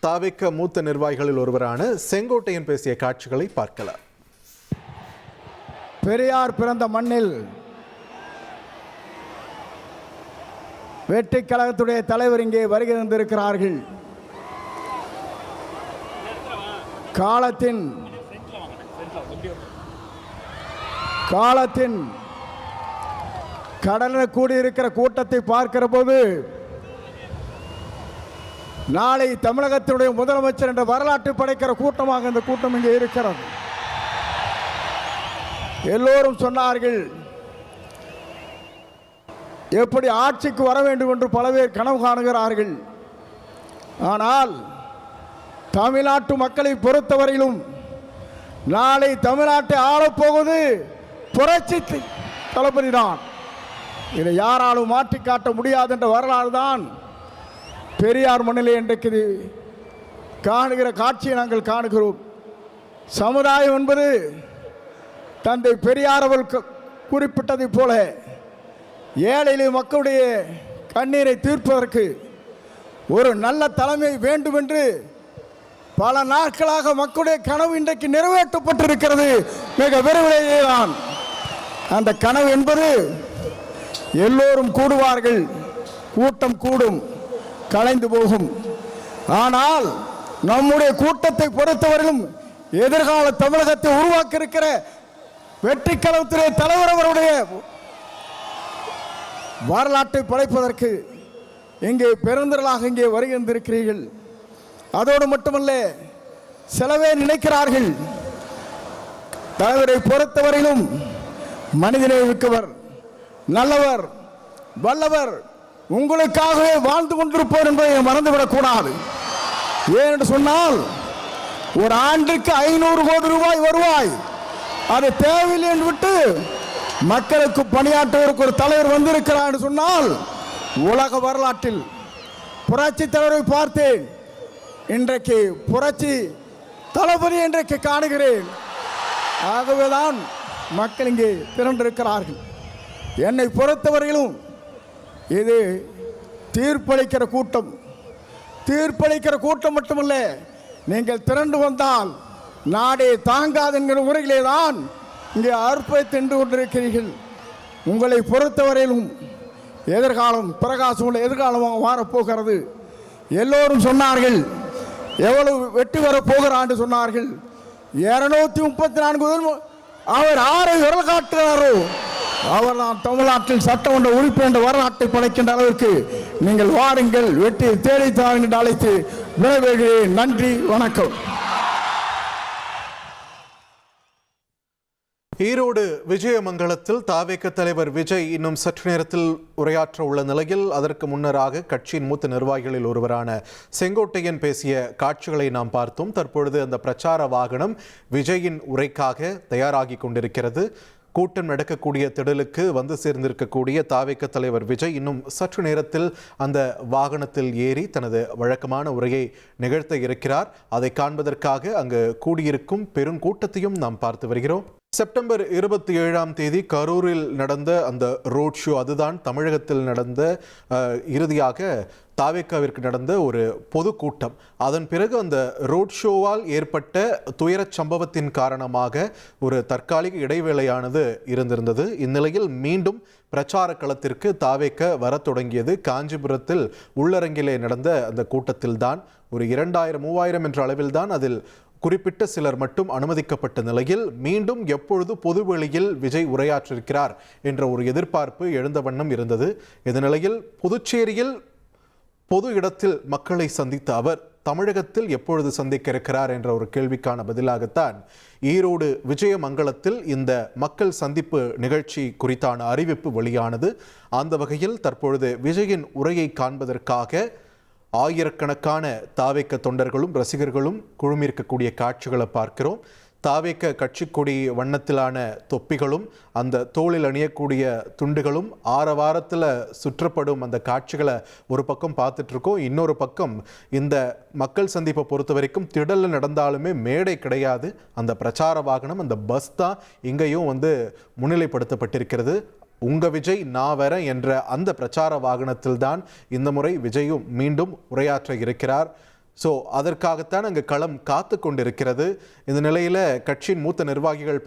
தாவேக்க மூத்த நிர்வாகிகளில் ஒருவரான செங்கோட்டையன் பேசிய காட்சிகளை பார்க்கலாம். பெரியார் பிறந்த மண்ணில் வெற்றி கழகத்துடைய தலைவர் இங்கே வருகை தந்திருக்கிறார்கள். காலத்தின் கடலில் கூடியிருக்கிற கூட்டத்தை பார்க்கிற போது நாளை தமிழகத்தினுடைய முதலமைச்சர் என்ற வரலாற்று படைக்கிற கூட்டமாக இந்த கூட்டம் இங்கே இருக்கிறது. எல்லோரும் சொன்னார்கள், எப்படி ஆட்சிக்கு வர வேண்டும் என்று பல பேர் கனவு காணுகிறார்கள். ஆனால் தமிழ்நாட்டு மக்களை பொறுத்தவரையிலும் நாளை தமிழ்நாட்டை ஆளப்போவது புரட்சி தளபதி தான். இதை யாராலும் மாற்றி காட்ட முடியாது என்ற வரலாறு தான் பெரியார் மண்ணிலே இன்றைக்கு காணுகிற காட்சியை நாங்கள் காணுகிறோம். சமுதாயம் என்பது தந்தை பெரியார் அவர்கள் குறிப்பிட்டதைப் போல ஏழை மக்களுடைய கண்ணீரை தீர்ப்பதற்கு ஒரு நல்ல தலைமை வேண்டும் என்று பல நாட்களாக மக்களுடைய கனவு இன்றைக்கு நிறைவேற்றப்பட்டிருக்கிறது. மிக விரைவிலேயே தான் அந்த கனவு என்பது எல்லோரும் கூடுவார்கள், கூட்டம் கூடும், கலைந்து போகும். ஆனால் நம்முடைய கூட்டத்தை பொறுத்தவரையிலும் எதிர்கால தமிழகத்தை உருவாக்க இருக்கிற வெற்றி கழகத்துடைய தலைவர் அவருடைய வரலாற்றை படைப்பதற்கு இங்கே பெருந்திரளாக இங்கே வருகின்றிருக்கிறீர்கள். அதோடு மட்டுமல்ல, சிலவே நினைக்கிறார்கள் தலைவரை பொறுத்தவரையிலும் மனிதனை மிக்கவர், நல்லவர், வல்லவர், உங்களுக்காகவே வாழ்ந்து கொண்டிருப்பவர் என்பதை மறந்துவிடக்கூடாது. ஏனென்று சொன்னால் ஒரு ஆண்டுக்கு 500 கோடி ரூபாய் வருவாய், அது தேவையில்லை என்று விட்டு மக்களுக்கு பணியாற்றுவதற்கு ஒரு தலைவர் வந்திருக்கிறார் என்று சொன்னால் உலக வரலாற்றில் புரட்சி தலைவரை பார்த்தேன், இன்றைக்கு புரட்சி தளபதி இன்றைக்கு காணுகிறேன். ஆகவேதான் மக்கள் இங்கே திரண்டிருக்கிறார்கள். என்னை பொறுத்தவரையிலும் இது தீர்ப்பளிக்கிற கூட்டம். தீர்ப்பளிக்கிற கூட்டம் மட்டுமல்ல, நீங்கள் திரண்டு வந்தால் நாடே தாங்காது என்கிற முறையிலே தான் இங்கே அற்புதத்தை நின்று கொண்டிருக்கிறீர்கள். உங்களை பொறுத்தவரையிலும் எதிர்காலம் பிரகாசமுள்ள எதிர்காலமாக மாறப்போகிறது. எல்லோரும் சொன்னார்கள், எவ்வளவு வெற்றி வரப்போகிறான் சொன்னார்கள். 234 அவர் ஆரை விரல் காட்டுகிறாரோ அவர் தான் தமிழ்நாட்டில் சட்டமன்ற உறுப்பினர் என்ற வரலாற்றை படைக்கின்ற அளவிற்கு நீங்கள் வாருங்கள், வெற்றி தேடித்தார் என்று அழைத்து விடைபெறுகிறேன். நன்றி, வணக்கம். ஈரோடு விஜயமங்கலத்தில் தாவேக்க தலைவர் விஜய் இன்னும் சற்று நேரத்தில் உரையாற்ற உள்ள நிலையில் அதற்கு முன்னராக கட்சியின் மூத்த நிர்வாகிகளில் ஒருவரான செங்கோட்டையன் பேசிய காட்சிகளை நாம் பார்த்தோம். தற்பொழுது அந்த பிரச்சார வாகனம் விஜயின் உரைக்காக தயாராகி கொண்டிருக்கிறது. கூட்டம் நடக்கக்கூடிய திடலுக்கு வந்து சேர்ந்திருக்கக்கூடிய தாவேக்க தலைவர் விஜய் இன்னும் சற்று நேரத்தில் அந்த வாகனத்தில் ஏறி தனது வழக்கமான உரையை நிகழ்த்த இருக்கிறார். அதை காண்பதற்காக அங்கு கூடியிருக்கும் பெருங்கூட்டத்தையும் நாம் பார்த்து வருகிறோம். செப்டம்பர் 27ஆம் தேதி கரூரில் நடந்த அந்த ரோட் ஷோ, அதுதான் தமிழகத்தில் நடந்த இறுதியாக தாவேக்காவிற்கு நடந்த ஒரு பொதுக்கூட்டம். அதன் பிறகு அந்த ரோட் ஷோவால் ஏற்பட்ட துயரச் சம்பவத்தின் காரணமாக ஒரு தற்காலிக இடைவேளையானது இருந்திருந்தது. இந்நிலையில் மீண்டும் பிரச்சார களத்திற்கு தாவேக்க வர தொடங்கியது. காஞ்சிபுரத்தில் உள்ளரங்கிலே நடந்த அந்த கூட்டத்தில்தான் ஒரு 2000-3000 என்ற அளவில்தான் அதில் குறிப்பிட்ட சிலர் மட்டும் அனுமதிக்கப்பட்ட நிலையில் மீண்டும் எப்பொழுது பொதுவெளியில் விஜய் உரையாற்றிருக்கிறார் என்ற ஒரு எதிர்பார்ப்பு எழுந்த வண்ணம் இருந்தது. இந்த நிலையில் புதுச்சேரியில் பொது இடத்தில் மக்களை சந்தித்த அவர் தமிழகத்தில் எப்பொழுது சந்திக்க இருக்கிறார் என்ற ஒரு கேள்விக்கான பதிலாகத்தான் ஈரோடு விஜயமங்கலத்தில் இந்த மக்கள் சந்திப்பு நிகழ்ச்சி குறித்தான அறிவிப்பு வெளியானது. அந்த வகையில் தற்பொழுது விஜயின் உரையை காண்பதற்காக ஆயிரக்கணக்கான தாவேக்க தொண்டர்களும் ரசிகர்களும் குழுமியிருக்கக்கூடிய காட்சிகளை பார்க்கிறோம். தாவேக்க கட்சிக்கொடி வண்ணத்திலான தொப்பிகளும் அந்த தோளில் அணியக்கூடிய துண்டுகளும் ஆரவாரத்தில் சுற்றப்படும் அந்த காட்சிகளை ஒரு பக்கம் பார்த்துட்டு இருக்கோம். இன்னொரு பக்கம் இந்த மக்கள் சந்திப்பை பொறுத்த வரைக்கும் திடலில் நடந்தாலுமே மேடை கிடையாது. அந்த பிரச்சார வாகனம், அந்த பஸ் தான் இங்கேயும் முன்னிலைப்படுத்தப்பட்டிருக்கிறது. உங்க விஜய் நான் வரேன் என்ற அந்த பிரச்சார வாகனத்தில் தான் இந்த முறை விஜயும் மீண்டும் உரையாற்ற இருக்கிறார். ஸோ அதற்காகத்தான் அங்கு களம் காத்து கொண்டிருக்கிறது. இந்த நிலையில் கட்சியின் மூத்த நிர்வாகிகள்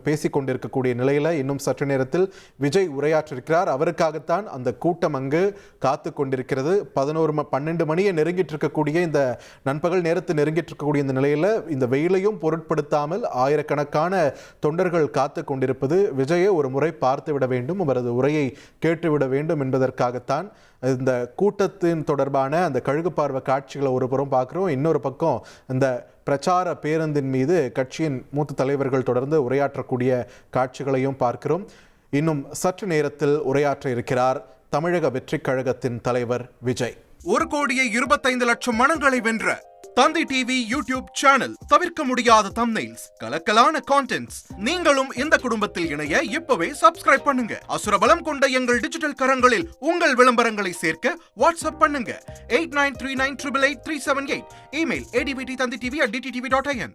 பேசிக் கொண்டிருக்கக்கூடிய நிலையில் இன்னும் சற்று நேரத்தில் விஜய் உரையாற்றிருக்கிறார். அவருக்காகத்தான் அந்த கூட்டம் அங்கு காத்து கொண்டிருக்கிறது. 12 மணியை நெருங்கிட்டு இருக்கக்கூடிய இந்த நண்பகல் நேரத்தை நெருங்கிட்டு இருக்கக்கூடிய இந்த நிலையில் இந்த வெயிலையும் பொருட்படுத்தாமல் ஆயிரக்கணக்கான தொண்டர்கள் காத்து கொண்டிருப்பது விஜயை ஒரு முறை பார்த்து விட வேண்டும், அவரது உரையை கேட்டுவிட வேண்டும் என்பதற்காகத்தான். இந்த கூட்டத்தின் தொடர்பான அந்த கழுகு பார்வை காட்சிகளை ஒரு புறம் பார்க்குறோம், இன்னொரு பக்கம் இந்த பிரச்சார பேருந்தின் மீது கட்சியின் மூத்த தலைவர்கள் தொடர்ந்து உரையாற்றக்கூடிய காட்சிகளையும் பார்க்கிறோம். இன்னும் சற்று நேரத்தில் உரையாற்ற இருக்கிறார் தமிழக வெற்றிக் கழகத்தின் தலைவர் விஜய். 1,25,00,000 மனங்களை வென்ற தந்தி டிவி யூடியூப் சேனல், தவிர்க்க முடியாத தம்ப்நெயில்ஸ், கலக்கலான கான்டென்ட்ஸ். நீங்களும் இந்த குடும்பத்தில் இணைய இப்பவே சப்ஸ்கிரைப் பண்ணுங்க. அசுரபலம் கொண்ட எங்கள் டிஜிட்டல் கரங்களில் உங்கள் விளம்பரங்களை சேர்க்க வாட்ஸ்அப் பண்ணுங்க 8939888378. Email advttanditv@dttv.in.